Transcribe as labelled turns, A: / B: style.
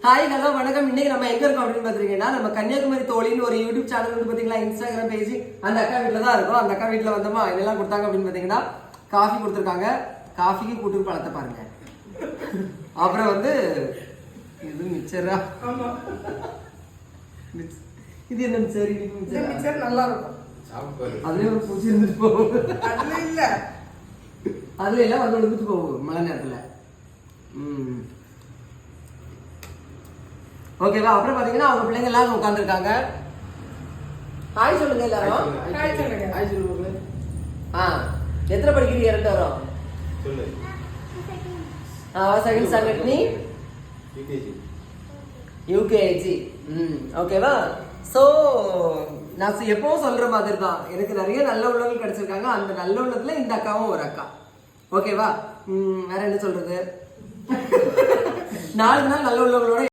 A: Hi hello வணக்கம். இன்னைக்கு நம்ம எங்க இருக்கோம் அப்படின்னு பாத்தீங்கன்னா, நம்ம கன்னியாகுமரி தோழின்னு ஒரு யூடியூப் சேனல் வந்து பாத்தீங்களா, இன்ஸ்டாகிராம் பேஜ், அந்த அக்கா வீட்டுல தான் இருக்கும். அந்த அக்கா வீட்டுல வந்தோமா, என்னெல்லாம் கொடுத்தாங்க அப்படின்னு பாத்தீங்கன்னா, காஃபி கொடுத்துருக்காங்க. காஃபிக்கு கூட்டு பழத்தை பாருங்க. அப்புறம் வந்து இது மிச்சரா, இது என்ன மிச்சர்?
B: மிச்சர் நல்லா இருக்கும்.
A: அதுலயே ஒரு பூச்சி இருந்துட்டு போகும். அதுல எல்லாம் வந்து விழுந்துட்டு போகும் மழை நேரத்துல. ஓகேவா? அப்புறம் பாத்தீங்கன்னா அவங்க பிள்ளைங்க எல்லாம் உட்காந்துருக்காங்க. ஹாய் சொல்லுங்க எல்லாரும்.
B: ஹாய் சொல்லுங்க.
A: ஹாய் சொல்லுங்க. எத்தனை படிக்கிறீங்க ரெண்டு வரோம்?
C: சொல்லு.
A: Second standard. நீ யூகேஜி. ஓகேவா? ஸோ நான் எப்பவும் சொல்ற மாதிரி தான், எனக்கு நிறைய நல்ல உள்ளவங்க கிடைச்சிருக்காங்க. அந்த நல்ல உள்ளத்துல இந்த அக்காவும் ஒரு அக்கா. ஓகேவா? வேற என்ன சொல்றது? 4 நாள் நல்ல உள்ளவங்களோட